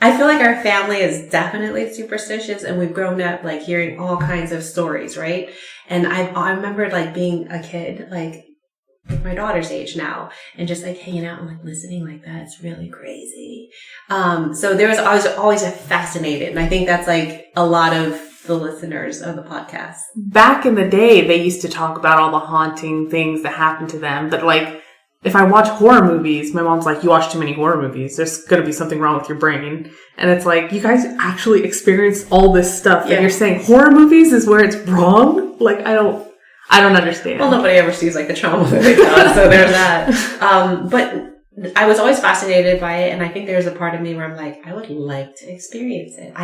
S4: I feel like our family is definitely superstitious, and we've grown up like hearing all kinds of stories, right? And I remember like being a kid, like my daughter's age now, and just like hanging out and like listening like that. It's really crazy. So I was always fascinated, and I think that's like a lot of the listeners of the podcast.
S2: Back in the day, they used to talk about all the haunting things that happened to them. But like, if I watch horror movies, my mom's like, you watch too many horror movies. There's going to be something wrong with your brain. And it's like, you guys actually experience all this stuff.
S3: Yeah.
S2: And you're saying horror movies is where it's wrong? Like, I don't understand.
S4: Well, nobody ever sees like the trauma that they got, so there's that. But I was always fascinated by it, and I think there's a part of me where I'm like, I would like to experience it.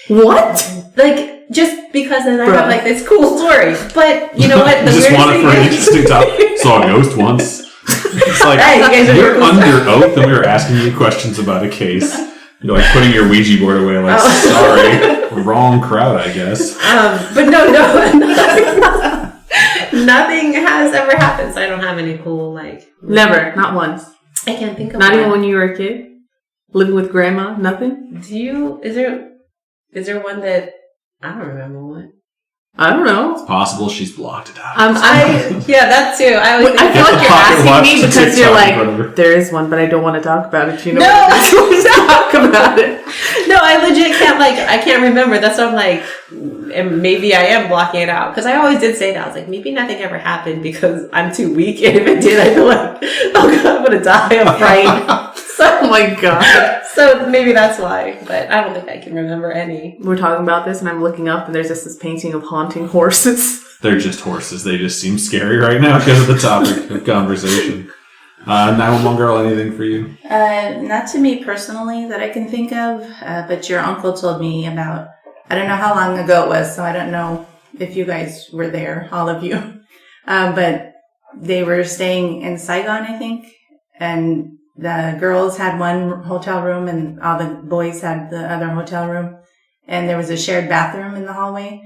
S2: What?
S4: Like, just because then I have like this cool story. But you know what? The
S1: just
S4: weirdest
S1: want it
S4: thing
S1: for an
S4: is,
S1: interesting topic. Saw a ghost once. It's like,
S4: hey, you guys are
S1: you're
S4: cool
S1: under oath and we were asking you questions about a case. You're like putting your Ouija board away like, sorry, wrong crowd, I guess.
S4: But no, nothing has ever happened, so I don't have any cool, like...
S2: Never. Not once.
S4: I can't think of
S2: Not
S4: one.
S2: even when you were a kid? Living with grandma? Nothing?
S4: Is there one that... I don't remember one.
S2: I don't know.
S1: It's possible she's blocked it out.
S4: Yeah, that too. I
S2: feel like you're asking me because you're
S1: TikTok
S2: like, there is one, but I don't want to talk about it. You know,
S4: No,
S2: I don't want to talk about it.
S4: No, I legit can't, I can't remember. That's what I'm like, and maybe I am blocking it out. Because I always did say that. I was like, maybe nothing ever happened because I'm too weak. And if it did, I feel like, oh God, I'm going to die of fright.
S2: Oh my God.
S4: So maybe that's why. But I don't think I can remember any.
S2: We're talking about this and I'm looking up and there's just this painting of haunting horses.
S1: They're just horses. They just seem scary right now because of the topic of conversation. 911 girl, anything for you?
S3: Not to me personally that I can think of, but your uncle told me about, I don't know how long ago it was, so I don't know if you guys were there, all of you. But they were staying in Saigon, I think, and the girls had one hotel room and all the boys had the other hotel room. And there was a shared bathroom in the hallway.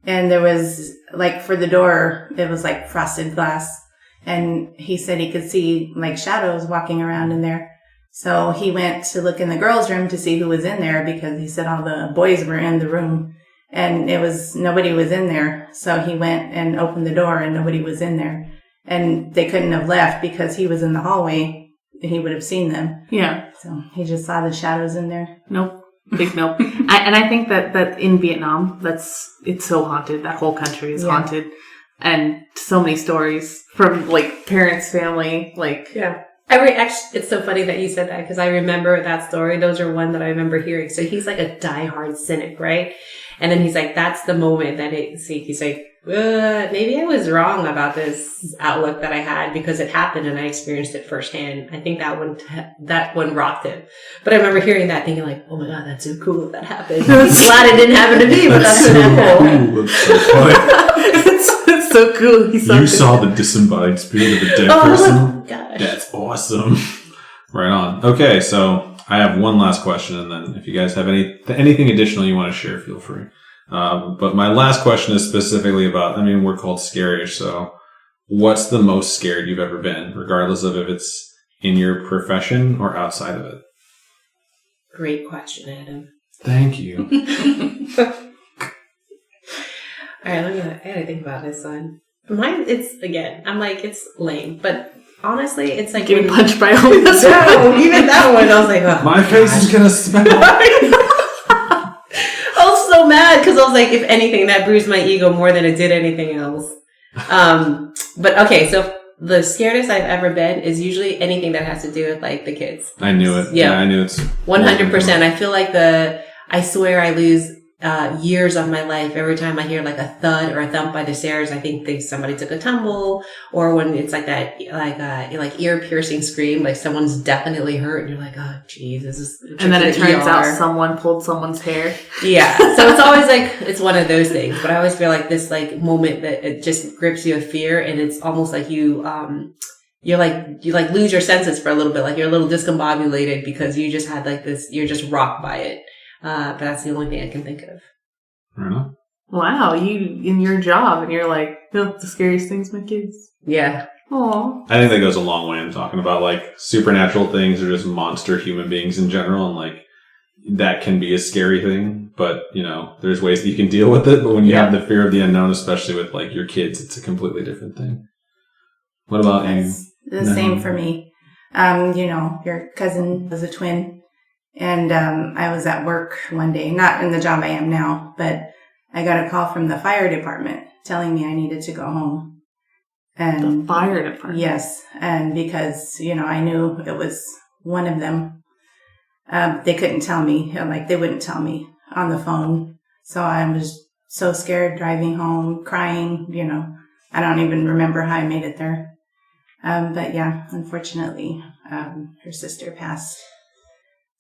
S3: And there was, like, for the door, it was like frosted glass. And he said he could see, like, shadows walking around in there. So he went to look in the girls' room to see who was in there because he said all the boys were in the room. And nobody was in there. So he went and opened the door and nobody was in there. And they couldn't have left because he was in the hallway. He would have seen them.
S2: Yeah.
S3: So he just saw the shadows in there.
S2: Nope. Big nope. And I think that in Vietnam, it's so haunted. That whole country is haunted. And so many stories from, like, parents, family, like...
S4: Yeah. Actually, it's so funny that you said that because I remember that story. Those are one that I remember hearing. So he's like a diehard cynic, right? And then he's like, that's the moment that he's like, maybe I was wrong about this outlook that I had because it happened and I experienced it firsthand. I think that one rocked him. But I remember hearing that thinking like, oh my God, that's so cool that happened. I'm glad it didn't happen to me, but that's so cool.
S1: That's so funny.
S2: It's so cool.
S1: You saw the disembodied spirit of a dead person?
S4: Oh gosh.
S1: That's awesome. Right on. Okay, so I have one last question, and then if you guys have anything additional you want to share, feel free. But my last question is specifically about, we're called Scaryish, so what's the most scared you've ever been, regardless of if it's in your profession or outside of it?
S4: Great question, Adam.
S1: Thank you.
S4: All right, I gotta think about this one. Mine, it's lame, but honestly, it's like
S2: getting punched by all this.
S4: No, even that one, I was like, oh,
S1: my face is gonna smell.
S4: I was so mad because I was like, if anything, that bruised my ego more than it did anything else. But okay, so the scaredest I've ever been is usually anything that has to do with like the kids.
S1: I knew it.
S4: Yeah,
S1: I knew it's
S4: 100%. I feel like I swear I lose years of my life, every time I hear like a thud or a thump by the stairs, I think somebody took a tumble, or when it's like that, like ear piercing scream, like someone's definitely hurt, and you're like, oh, geez, this is.
S2: And then it turns out someone pulled someone's hair.
S4: Yeah, so it's always like it's one of those things. But I always feel like this like moment that it just grips you with fear, and it's almost like you lose your senses for a little bit, like you're a little discombobulated because you just had like this, you're just rocked by it. But that's the only thing I can think of.
S1: Fair enough.
S2: Wow, you in your job, and you're like, oh, the scariest thing's my kids.
S4: Yeah.
S2: Aw.
S1: I think that goes a long way in talking about like supernatural things or just monster human beings in general, and like that can be a scary thing. But there's ways that you can deal with it. But when you have the fear of the unknown, especially with like your kids, it's a completely different thing. What about you?
S3: The same for me. Your cousin was a twin. And I was at work one day, not in the job I am now, but I got a call from the fire department telling me I needed to go home. And
S2: the fire department?
S3: Yes. And because, I knew it was one of them, they couldn't tell me, they wouldn't tell me on the phone. So I was so scared driving home, crying, I don't even remember how I made it there. But yeah, unfortunately, her sister passed.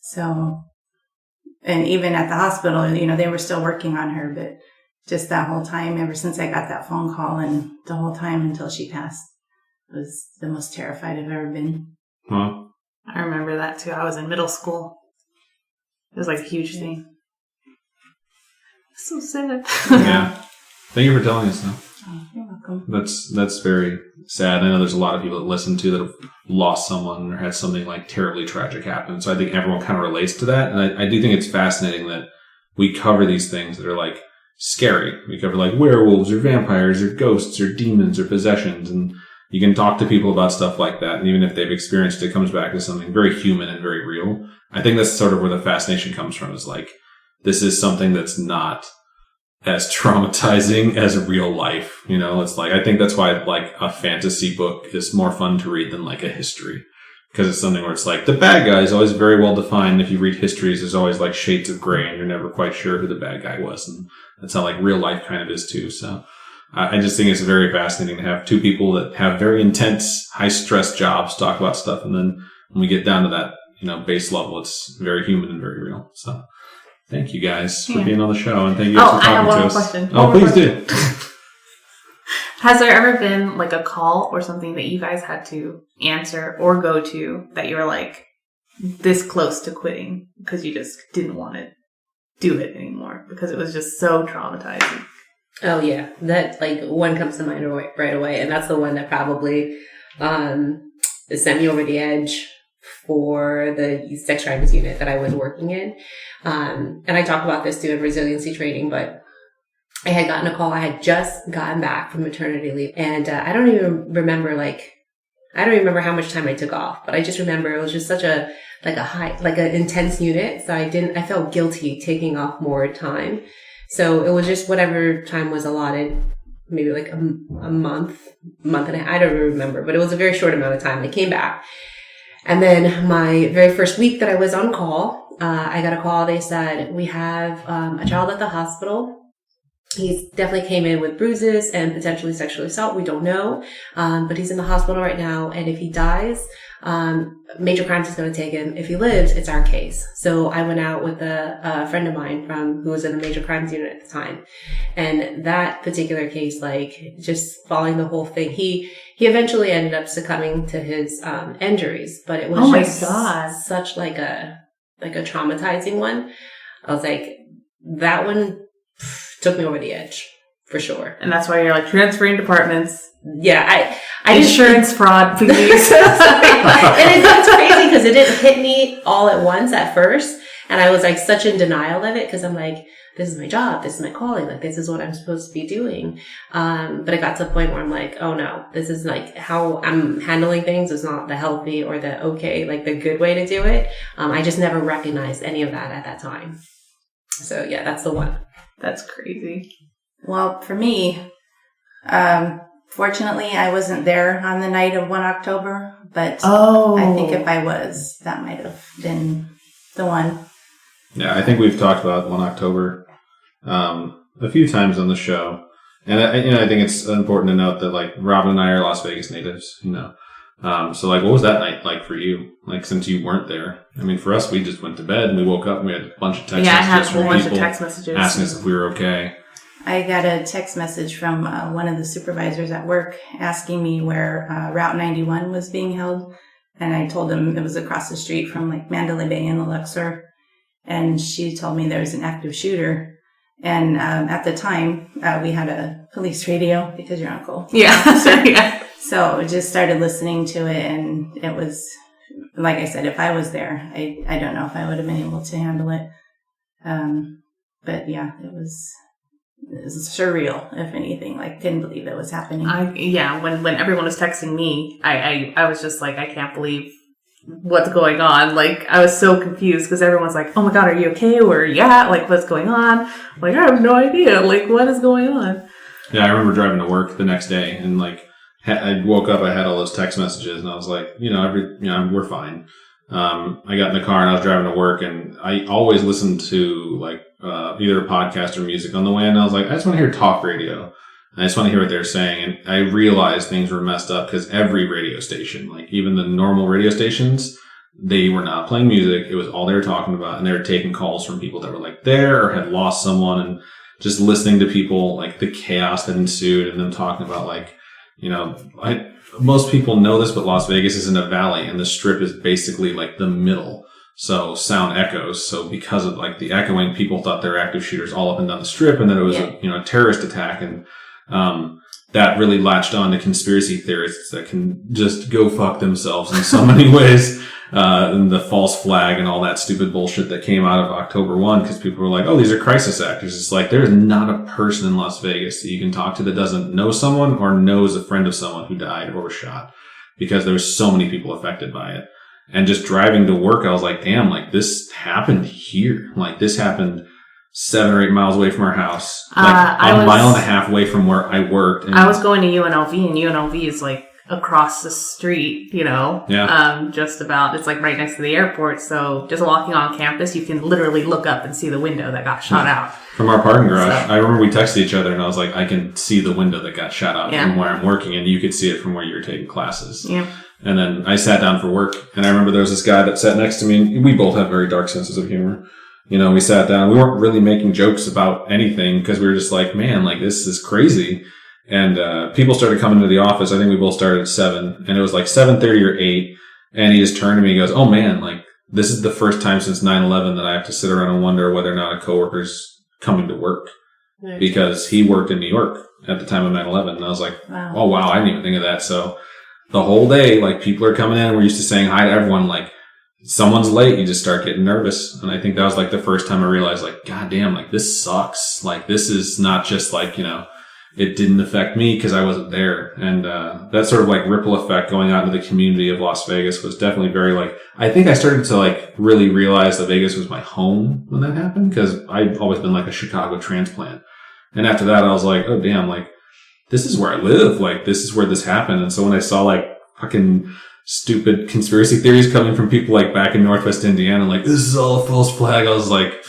S3: So, and even at the hospital, they were still working on her, but just that whole time, ever since I got that phone call and the whole time until she passed, was the most terrified I've ever been.
S1: Huh?
S2: I remember that too. I was in middle school. It was like a huge thing. So sad.
S1: Yeah. Thank you for telling us though.
S3: Oh, you're welcome.
S1: That's very sad. I know there's a lot of people that listen to that have lost someone or had something like terribly tragic happen. So I think everyone kind of relates to that. And I do think it's fascinating that we cover these things that are like scary. We cover like werewolves or vampires or ghosts or demons or possessions. And you can talk to people about stuff like that. And even if they've experienced it, it comes back to something very human and very real. I think that's sort of where the fascination comes from, is like, this is something that's not as traumatizing as real life. It's like, I think that's why like a fantasy book is more fun to read than like a history, because it's something where it's like the bad guy is always very well defined. If you read histories, there's always like shades of gray and you're never quite sure who the bad guy was. And that's how like real life kind of is too. So I just think it's very fascinating to have two people that have very intense, high stress jobs talk about stuff. And then when we get down to that, base level, it's very human and very real. So thank you guys for being on the show, and thank you guys for talking to us.
S2: Question.
S1: Oh, please do.
S2: Has there ever been like a call or something that you guys had to answer or go to that you were like this close to quitting because you just didn't want to do it anymore because it was just so traumatizing?
S4: Oh yeah, that like one comes to mind right away, and that's the one that probably sent me over the edge for the sex crimes unit that I was working in. And I talk about this too in resiliency training, but I had gotten a call. I had just gotten back from maternity leave, and I don't even remember how much time I took off, but I just remember it was just such an intense unit. So I felt guilty taking off more time. So it was just whatever time was allotted, maybe like a month and a half. I don't remember, but it was a very short amount of time. I came back. And then my very first week that I was on call, I got a call. They said, we have a child at the hospital. He definitely came in with bruises and potentially sexual assault. We don't know. But he's in the hospital right now. And if he dies, Major Crimes is going to take him. If he lives, it's our case. So I went out with a friend of mine who was in the Major Crimes unit at the time. And that particular case, like just following the whole thing, he eventually ended up succumbing to his injuries, but it was such like a traumatizing one. I was like, that one took me over the edge for sure.
S2: And that's why you're like transferring departments.
S4: Yeah, I
S2: insurance fraud, please.
S4: And it's crazy because it didn't hit me all at once at first, and I was like such in denial of it because I'm like, this is my job, this is my calling, like this is what I'm supposed to be doing. But it got to a point where I'm like, oh no, this is like how I'm handling things is not the healthy or the okay, like the good way to do it. I just never recognized any of that at that time. So yeah, that's the one.
S2: That's crazy.
S3: Well, for me, fortunately, I wasn't there on the night of 1 October, but I think if I was, that might have been the one.
S1: Yeah, I think we've talked about 1 October a few times on the show. And I think it's important to note that like Robin and I are Las Vegas natives, so like, what was that night like for you? Like, since you weren't there, I mean, for us, we just went to bed and we woke up and we had a bunch of text messages.
S2: I had a whole bunch of
S1: people
S2: text messages
S1: asking us if we were okay.
S3: I got a text message from one of the supervisors at work asking me where Route 91 was being held. And I told him it was across the street from like Mandalay Bay and Luxor. And she told me there was an active shooter. And at the time, we had a police radio because your uncle.
S2: Yeah.
S3: So I just started listening to it, and it was, like I said, if I was there, I don't know if I would have been able to handle it. But yeah, it was surreal, if anything. Like, couldn't believe it was happening.
S2: When everyone was texting me, I was just like, I can't believe what's going on. Like, I was so confused because everyone's like, oh my God, are you okay? Where are you at? Like, what's going on? Like, I have no idea. Like, what is going on?
S1: Yeah, I remember driving to work the next day and like, I woke up, I had all those text messages and I was like, we're fine. I got in the car and I was driving to work and I always listened to like, either a podcast or music on the way. And I was like, I just want to hear talk radio. I just want to hear what they're saying. And I realized things were messed up because every radio station, like even the normal radio stations, they were not playing music. It was all they were talking about. And they were taking calls from people that were like there or had lost someone, and just listening to people, like the chaos that ensued and them talking about like, most people know this, but Las Vegas is in a valley and the strip is basically like the middle. So sound echoes. So because of like the echoing, people thought there were active shooters all up and down the strip, and that it was a terrorist attack. And that really latched on to conspiracy theorists that can just go fuck themselves in so many ways. And the false flag and all that stupid bullshit that came out of October 1, because people were like, oh, these are crisis actors. It's like, there's not a person in Las Vegas that you can talk to that doesn't know someone or knows a friend of someone who died or was shot, because there were so many people affected by it. And just driving to work, I was like, damn, like this happened here. Like this happened 7 or 8 miles away from our house, like a mile and a half away from where I worked. And
S2: I was going to UNLV, and UNLV is like across the street, just about. It's like right next to the airport. So just walking on campus, you can literally look up and see the window that got shot out.
S1: From our parking garage. I remember we texted each other and I was like, I can see the window that got shot out from where I'm working, and you could see it from where you were taking classes.
S2: Yeah.
S1: And then I sat down for work, and I remember there was this guy that sat next to me, and we both have very dark senses of humor. We sat down, we weren't really making jokes about anything because we were just like, man, like this is crazy. And people started coming to the office. I think we both started at 7, and it was like 7:30 or 8. And he just turned to me and goes, oh man, like this is the first time since 9/11 that I have to sit around and wonder whether or not a coworker's coming to work, because he worked in New York at the time of 9/11. And I was like, oh wow, I didn't even think of that. So the whole day, like people are coming in and we're used to saying hi to everyone. Like someone's late, you just start getting nervous. And I think that was like the first time I realized like, God damn, like this sucks. Like this is not just like, it didn't affect me because I wasn't there. And that sort of like ripple effect going out into the community of Las Vegas was definitely very like, I think I started to like really realize that Vegas was my home when that happened, because I've always been like a Chicago transplant. And after that, I was like, oh damn, like this is where I live. Like this is where this happened. And so when I saw like fucking stupid conspiracy theories coming from people like back in Northwest Indiana, like this is all a false flag, I was like,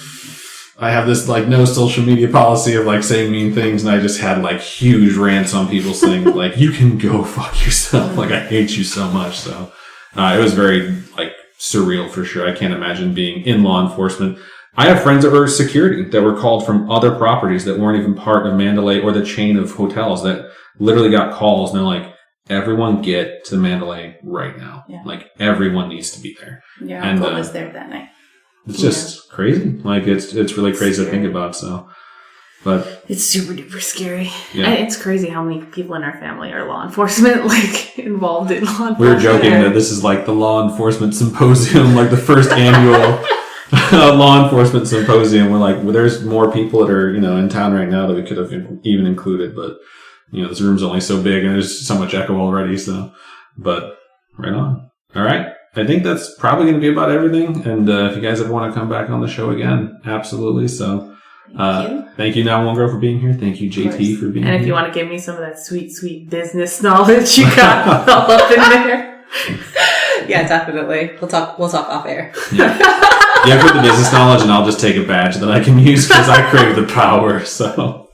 S1: I have this like no social media policy of like saying mean things, and I just had like huge rants on people saying like, you can go fuck yourself, like I hate you so much. So it was very like surreal for sure. I can't imagine being in law enforcement. I have friends that were security that were called from other properties that weren't even part of Mandalay or the chain of hotels, that literally got calls and they're like, everyone get to Mandalay right now. Yeah. Like everyone needs to be there.
S3: Yeah, uncle was there that night.
S1: It's just crazy. Like it's really crazy to think about. So, but
S2: it's super duper scary.
S1: Yeah.
S2: It's crazy how many people in our family are law enforcement, like involved in law enforcement.
S1: We were joking that this is like the law enforcement symposium, like the first annual law enforcement symposium. We're like, well, there's more people that are, in town right now that we could have even included, but this room's only so big and there's so much echo already. So, but right on. All right. I think that's probably going to be about everything. And if you guys ever want to come back on the show again, absolutely. So thank you, Now One Girl, for being here. Thank you, JT, for being here.
S2: And if you want to give me some of that sweet, sweet business knowledge you got all up in there.
S4: Yeah, definitely. We'll talk off air.
S1: Yeah. You have the business knowledge, and I'll just take a badge that I can use because I crave the power. So,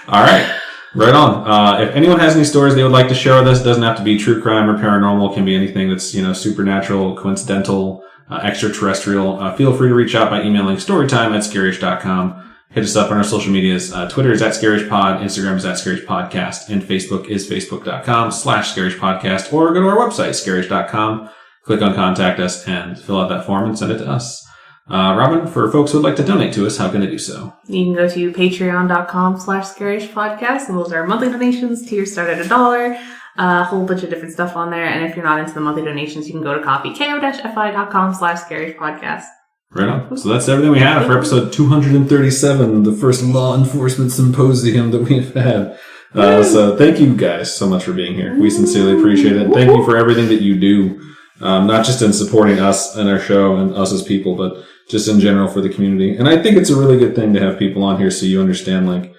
S1: all right. Right on. If anyone has any stories they would like to share with us, it doesn't have to be true crime or paranormal. It can be anything that's, supernatural, coincidental, extraterrestrial. Feel free to reach out by emailing storytime@scaryish.com. Hit us up on our social medias. Twitter is @ScarishPod, Instagram is @ScarishPodcast, and Facebook is facebook.com/ScarishPodcast, or go to our website, scarish.com. Click on Contact Us and fill out that form and send it to us. Robin, for folks who would like to donate to us, how can they do so?
S2: You can go to patreon.com/ScarishPodcast, and those are monthly donations. Tiers start at $1. A whole bunch of different stuff on there. And if you're not into the monthly donations, you can go to ko-fi.com/ScarishPodcast.
S1: Right on. So that's everything we have for episode 237, the first law enforcement symposium that we've had. So thank you guys so much for being here. We sincerely appreciate it. Thank you for everything that you do, not just in supporting us and our show and us as people, but just in general for the community. And I think it's a really good thing to have people on here so you understand, like,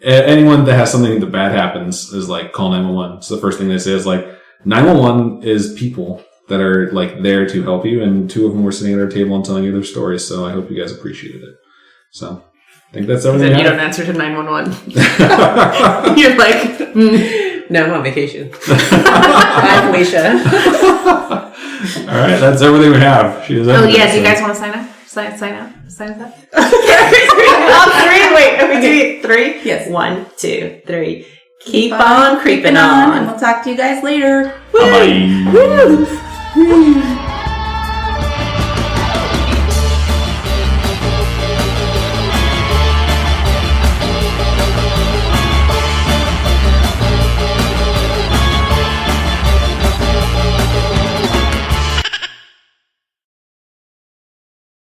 S1: anyone that has something that bad happens is like, call 911. So the first thing they say is like, 911 is people that are like there to help you, and two of them were sitting at our table and telling you their stories. So I hope you guys appreciated it. So I think that's everything.
S2: You don't answer to 911. You're like,
S4: no, I'm on vacation. Bye, Felicia.
S1: All right, that's everything we have. She is everything.
S2: do you guys want to sign up? Sign us up?
S4: On three. Wait, are we doing 3?
S3: Yes.
S4: 1, 2, 3. Keep on creeping
S3: And
S4: on.
S3: we'll talk to you guys later.
S1: Bye.
S2: Woo!